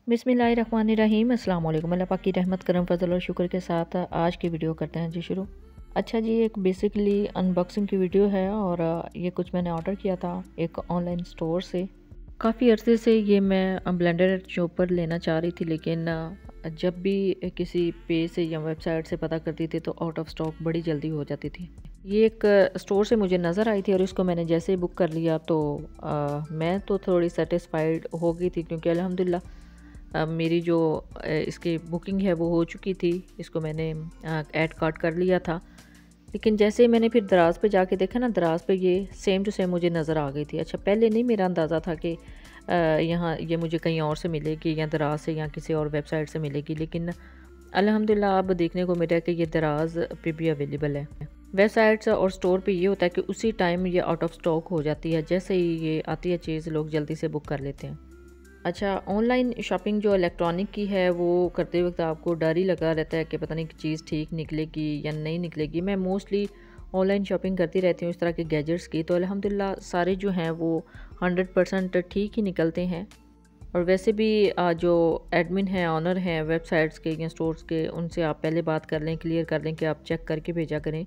बिस्मिल्लाहिर्रहमानिर्रहीम। अस्सलाम वालेकुम। अल्लाह पाक की रहमत करम फजल और शुक्र के साथ आज की वीडियो करते हैं जी शुरू। अच्छा जी, एक बेसिकली अनबॉक्सिंग की वीडियो है और ये कुछ मैंने ऑर्डर किया था एक ऑनलाइन स्टोर से। काफ़ी अरसे से ये मैं ब्लेंडर चॉपर लेना चाह रही थी, लेकिन जब भी किसी पेज से या वेबसाइट से पता करती थी तो आउट ऑफ स्टॉक बड़ी जल्दी हो जाती थी। ये एक स्टोर से मुझे नज़र आई थी और इसको मैंने जैसे ही बुक कर लिया तो मैं तो थोड़ी सेटिस्फाइड हो गई थी, क्योंकि अल्हम्दुलिल्लाह मेरी जो इसकी बुकिंग है वो हो चुकी थी। इसको मैंने ऐड कार्ट कर लिया था। लेकिन जैसे ही मैंने फिर दराज पे जाके देखा ना, दराज पे ये सेम टू सेम मुझे नज़र आ गई थी। अच्छा, पहले नहीं मेरा अंदाज़ा था कि यहाँ ये मुझे कहीं और से मिलेगी या दराज से या किसी और वेबसाइट से मिलेगी, लेकिन अल्हम्दुलिल्लाह अब देखने को मिला कि ये दराज पे भी अवेलेबल है। वेबसाइट्स और स्टोर पे ये होता है कि उसी टाइम ये आउट ऑफ स्टॉक हो जाती है, जैसे ही ये आती है चीज़ लोग जल्दी से बुक कर लेते हैं। अच्छा, ऑनलाइन शॉपिंग जो इलेक्ट्रॉनिक की है वो करते वक्त आपको डर ही लगा रहता है कि पता नहीं चीज़ ठीक निकलेगी या नहीं निकलेगी। मैं मोस्टली ऑनलाइन शॉपिंग करती रहती हूँ इस तरह के गैजेट्स की, तो अल्हम्दुलिल्लाह सारे जो हैं वो 100% ठीक ही निकलते हैं। और वैसे भी जो एडमिन हैं, ऑनर हैं वेबसाइट्स के या स्टोर्स के, उनसे आप पहले बात कर लें, क्लियर कर लें कि आप चेक करके भेजा करें।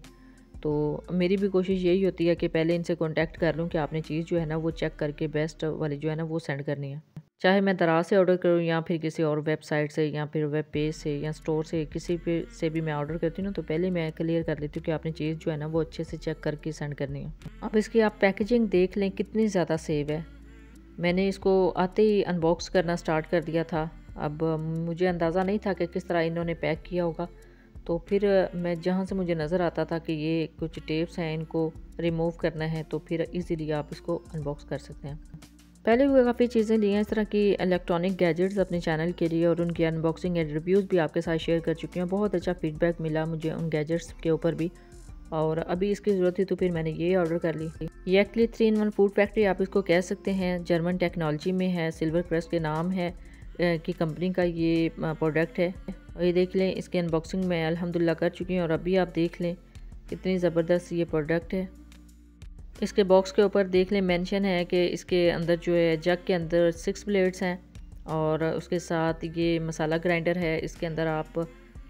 तो मेरी भी कोशिश यही होती है कि पहले इनसे कॉन्टैक्ट कर लूँ कि आपने चीज़ जो है ना वो चेक करके बेस्ट वाली जो है ना वो सेंड करनी है। चाहे मैं दराज से ऑर्डर करूँ या फिर किसी और वेबसाइट से या फिर वेब पेज से या स्टोर से, किसी पे से भी मैं ऑर्डर करती हूँ ना, तो पहले मैं क्लियर कर लेती हूँ कि आपने चीज़ जो है ना वो अच्छे से चेक करके सेंड करनी है। अब इसकी आप पैकेजिंग देख लें कितनी ज़्यादा सेव है। मैंने इसको आते ही अनबॉक्स करना स्टार्ट कर दिया था। अब मुझे अंदाज़ा नहीं था कि किस तरह इन्होंने पैक किया होगा, तो फिर मैं जहाँ से मुझे नज़र आता था कि ये कुछ टेप्स हैं, इनको रिमूव करना है, तो फिर इजीली आप इसको अनबॉक्स कर सकते हैं। पहले भी काफ़ी चीज़ें ली हैं इस तरह की इलेक्ट्रॉनिक गैजेट्स अपने चैनल के लिए, और उनकी अनबॉक्सिंग एंड रिव्यूज़ भी आपके साथ शेयर कर चुकी हूँ। बहुत अच्छा फीडबैक मिला मुझे उन गैजेट्स के ऊपर भी, और अभी इसकी ज़रूरत थी तो फिर मैंने ये ऑर्डर कर ली। ये एक्चुअली 3-in-1 फूड फैक्ट्री आप इसको कह सकते हैं, जर्मन टेक्नोलॉजी में है, सिल्वर क्रस्ट के नाम है कि कंपनी का ये प्रोडक्ट है। और ये देख लें, इसकी अनबॉक्सिंग मैं अल्हम्दुलिल्लाह कर चुकी हूँ और अभी आप देख लें कितनी ज़बरदस्त ये प्रोडक्ट है। इसके बॉक्स के ऊपर देख लें मेंशन है कि इसके अंदर जो है जग के अंदर 6 ब्लेड्स हैं, और उसके साथ ये मसाला ग्राइंडर है। इसके अंदर आप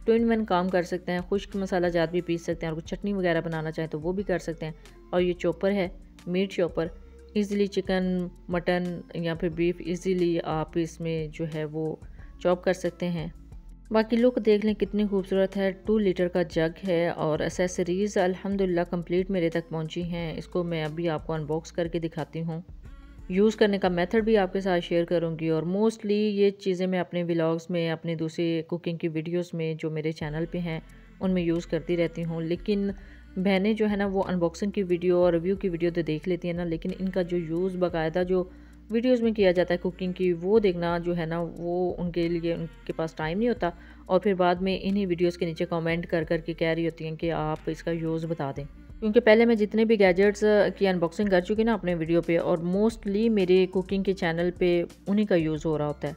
2-in-1 काम कर सकते हैं, खुश्क मसाला जात भी पीस सकते हैं, और कुछ चटनी वगैरह बनाना चाहें तो वो भी कर सकते हैं। और ये चॉपर है, meat chopper, easily chicken, mutton या फिर बीफ इजीली आप इसमें जो है वो चॉप कर सकते हैं। बाकी लुक देख लें कितनी खूबसूरत है। 2 लीटर का जग है और एसेसरीज़ अल्हम्दुलिल्लाह कंप्लीट मेरे तक पहुंची हैं। इसको मैं अभी आपको अनबॉक्स करके दिखाती हूँ। यूज़ करने का मेथड भी आपके साथ शेयर करूँगी, और मोस्टली ये चीज़ें मैं अपने व्लॉग्स में, अपने दूसरे कुकिंग की वीडियोस में जो मेरे चैनल पे हैं उनमें यूज़ करती रहती हूँ। लेकिन बहनें जो है ना वो अनबॉक्सिंग की वीडियो और रिव्यू की वीडियो तो देख लेती हैं ना, लेकिन इनका जो यूज़ बाकायदा जो वीडियोस में किया जाता है कुकिंग की, वो देखना जो है ना वो उनके लिए, उनके पास टाइम नहीं होता। और फिर बाद में इन्हीं वीडियोस के नीचे कमेंट कर कर के कह रही होती हैं कि आप इसका यूज़ बता दें। क्योंकि पहले मैं जितने भी गैजेट्स की अनबॉक्सिंग कर चुकी ना अपने वीडियो पे, और मोस्टली मेरे कुकिंग के चैनल पे उन्हीं का यूज़ हो रहा होता है।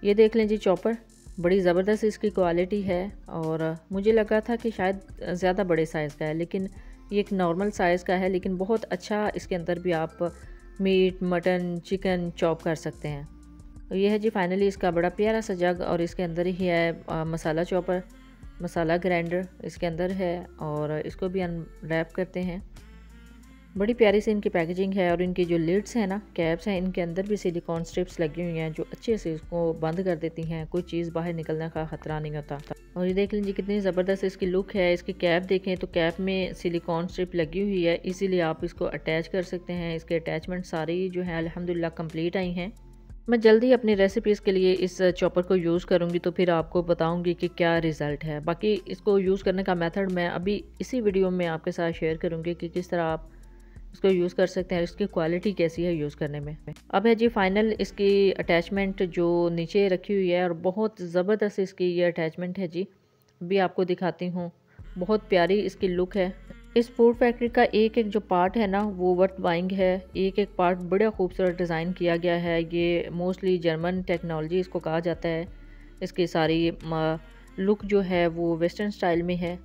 ये देख लें जी चॉपर, बड़ी ज़बरदस्त इसकी क्वालिटी है, और मुझे लगा था कि शायद ज़्यादा बड़े साइज़ का है, लेकिन ये एक नॉर्मल साइज़ का है। लेकिन बहुत अच्छा इसके अंदर भी आप मीट, मटन, चिकन चॉप कर सकते हैं। तो ये है जी फाइनली इसका बड़ा प्यारा सा जग, और इसके अंदर ही है मसाला चॉपर, मसाला ग्राइंडर इसके अंदर है, और इसको भी अनरैप करते हैं। बड़ी प्यारी सी इनकी पैकेजिंग है, और इनकी जो लिड्स हैं ना, कैप्स हैं, इनके अंदर भी सिलिकॉन स्ट्रिप्स लगी हुई हैं जो अच्छे से इसको बंद कर देती हैं, कोई चीज़ बाहर निकलने का खतरा नहीं होता। और ये देख लीजिए कितनी ज़बरदस्त इसकी लुक है। इसकी कैप देखें तो कैप में सिलिकॉन स्ट्रिप लगी हुई है, इजीली आप इसको अटैच कर सकते हैं। इसके अटैचमेंट सारी जो है अल्हम्दुलिल्लाह कंप्लीट आई हैं। मैं जल्दी अपनी रेसिपीज़ के लिए इस चॉपर को यूज़ करूँगी, तो फिर आपको बताऊँगी कि क्या रिज़ल्ट है। बाकी इसको यूज़ करने का मेथड मैं अभी इसी वीडियो में आपके साथ शेयर करूँगी कि किस तरह आप इसको यूज़ कर सकते हैं, इसकी क्वालिटी कैसी है यूज़ करने में। अब है जी फाइनल इसकी अटैचमेंट जो नीचे रखी हुई है, और बहुत ज़बरदस्त इसकी ये अटैचमेंट है जी। अभी आपको दिखाती हूँ, बहुत प्यारी इसकी लुक है। इस फूड फैक्ट्री का एक एक जो पार्ट है ना वो वर्थ बाइंग है। एक एक पार्ट बड़ा खूबसूरत डिज़ाइन किया गया है। ये मोस्टली जर्मन टेक्नोलॉजी इसको कहा जाता है। इसकी सारी लुक जो है वो वेस्टर्न स्टाइल में है।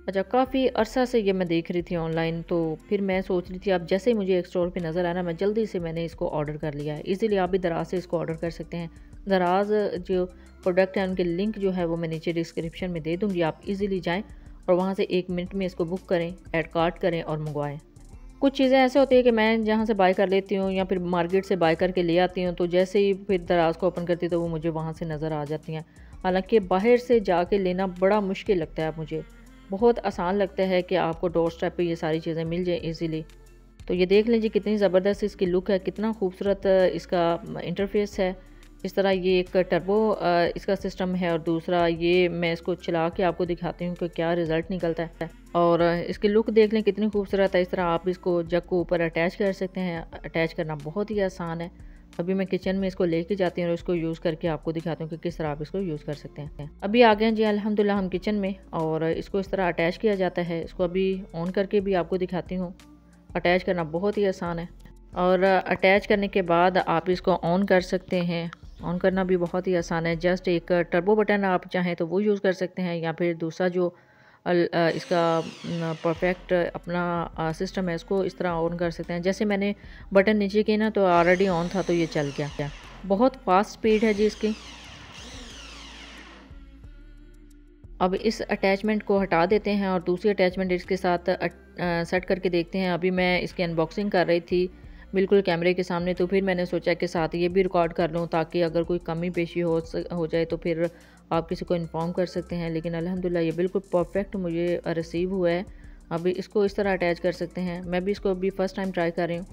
अच्छा, काफ़ी अरसा से ये मैं देख रही थी ऑनलाइन, तो फिर मैं सोच रही थी अब जैसे ही मुझे एक स्टोर पे नज़र आया ना, मैं जल्दी से मैंने इसको ऑर्डर कर लिया है। इजीली आप भी दराज से इसको ऑर्डर कर सकते हैं, दराज जो प्रोडक्ट है उनके लिंक जो है वो मैं नीचे डिस्क्रिप्शन में दे दूँगी, आप इजीली जाएं और वहाँ से 1 मिनट में इसको बुक करें, ऐड कार्ट करें और मंगवाएं। कुछ चीज़ें ऐसे होती है कि मैं जहाँ से बाय कर लेती हूँ या फिर मार्केट से बाय करके ले आती हूँ, तो जैसे ही फिर दराज को ओपन करती हूँ तो वो मुझे वहाँ से नज़र आ जाती हैं। हालांकि बाहर से जाके लेना बड़ा मुश्किल लगता है मुझे, बहुत आसान लगता है कि आपको डोर स्टेप पे ये सारी चीज़ें मिल जाए ईज़िली। तो ये देख लीजिए कितनी ज़बरदस्त इसकी लुक है, कितना खूबसूरत इसका इंटरफेस है। इस तरह ये एक टर्बो इसका सिस्टम है और दूसरा ये मैं इसको चला के आपको दिखाती हूँ कि क्या रिज़ल्ट निकलता है। और इसकी लुक देख लें कितनी खूबसूरत है। इस तरह आप इसको जग को ऊपर अटैच कर सकते हैं, अटैच करना बहुत ही आसान है। अभी मैं किचन में इसको लेके जाती हूँ और इसको यूज़ करके आपको दिखाती हूँ कि किस तरह आप इसको यूज़ कर सकते हैं। अभी आ गए हैं जी अल्हम्दुलिल्लाह हम किचन में, और इसको इस तरह अटैच किया जाता है। इसको अभी ऑन करके भी आपको दिखाती हूँ। अटैच करना बहुत ही आसान है और अटैच करने के बाद आप इसको ऑन कर सकते हैं। ऑन करना भी बहुत ही आसान है, जस्ट एक टर्बो बटन आप चाहें तो वो यूज़ कर सकते हैं, या फिर दूसरा जो इसका परफेक्ट अपना सिस्टम है इसको इस तरह ऑन कर सकते हैं। जैसे मैंने बटन नीचे किया ना तो ऑलरेडी ऑन था तो ये चल गया। बहुत फास्ट स्पीड है जी इसकी। अब इस अटैचमेंट को हटा देते हैं और दूसरी अटैचमेंट इसके साथ सेट करके देखते हैं। अभी मैं इसकी अनबॉक्सिंग कर रही थी बिल्कुल कैमरे के सामने, तो फिर मैंने सोचा कि साथ ये भी रिकॉर्ड कर लूँ ताकि अगर कोई कमी पेशी हो जाए तो फिर आप किसी को इन्फॉर्म कर सकते हैं। लेकिन अल्हम्दुलिल्लाह ये बिल्कुल परफेक्ट मुझे रिसीव हुआ है। अभी इसको इस तरह अटैच कर सकते हैं। मैं भी इसको अभी फ़र्स्ट टाइम ट्राई कर रही हूँ।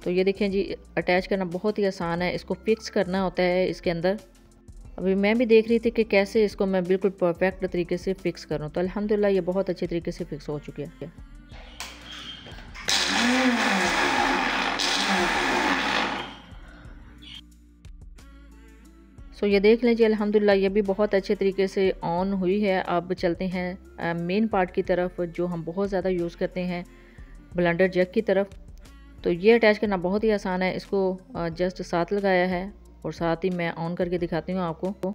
तो ये देखें जी, अटैच करना बहुत ही आसान है। इसको फिक्स करना होता है इसके अंदर। अभी मैं भी देख रही थी कि कैसे इसको मैं बिल्कुल परफेक्ट तरीके से फ़िक्स करूँ, तो अल्हम्दुलिल्लाह ये बहुत अच्छे तरीके से फ़िक्स हो चुकी है। सो ये देख लीजिए अल्हम्दुलिल्लाह ये भी बहुत अच्छे तरीके से ऑन हुई है। अब चलते हैं मेन पार्ट की तरफ जो हम बहुत ज़्यादा यूज़ करते हैं, ब्लेंडर जग की तरफ। तो ये अटैच करना बहुत ही आसान है। इसको जस्ट साथ लगाया है और साथ ही मैं ऑन करके दिखाती हूँ आपको।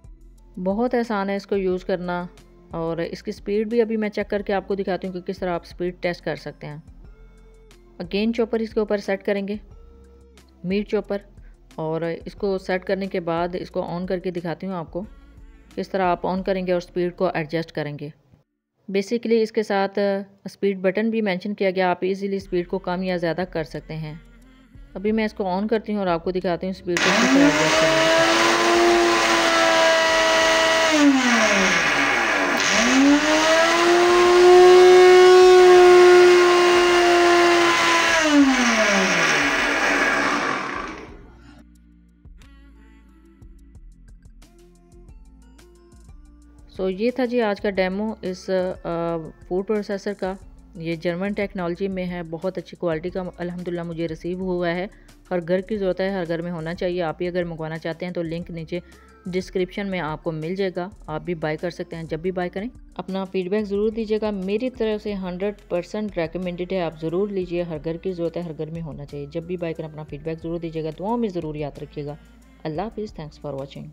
बहुत आसान है इसको यूज़ करना, और इसकी स्पीड भी अभी मैं चेक करके आपको दिखाती हूँ कि किस तरह आप स्पीड टेस्ट कर सकते हैं। अगेन चॉपर इसके ऊपर सेट करेंगे, मीट चॉपर, और इसको सेट करने के बाद इसको ऑन करके दिखाती हूँ आपको किस तरह आप ऑन करेंगे और स्पीड को एडजस्ट करेंगे। बेसिकली इसके साथ स्पीड बटन भी मेंशन किया गया, आप इजीली स्पीड को कम या ज़्यादा कर सकते हैं। अभी मैं इसको ऑन करती हूँ और आपको दिखाती हूँ स्पीड को किस तरह एडजस्ट करेंगे। सो ये था जी आज का डेमो इस फूड प्रोसेसर का। ये जर्मन टेक्नोलॉजी में है, बहुत अच्छी क्वालिटी का अल्हम्दुलिल्लाह मुझे रिसीव हुआ है। हर घर की ज़रूरत है, हर घर में होना चाहिए। आप भी अगर मंगवाना चाहते हैं तो लिंक नीचे डिस्क्रिप्शन में आपको मिल जाएगा, आप भी बाय कर सकते हैं। जब भी बाय करें अपना फीडबैक ज़रूर दीजिएगा। मेरी तरफ से 100% रेकमेंडेड है, आप ज़रूर लीजिए। हर घर की ज़रूरत है, हर घर में होना चाहिए। जब भी बाय करें अपना फीडबैक ज़रूर दीजिएगा, दुआओं में ज़रूर याद रखिएगा। अल्लाह हाफिज़, थैंक्स फॉर वॉचिंग।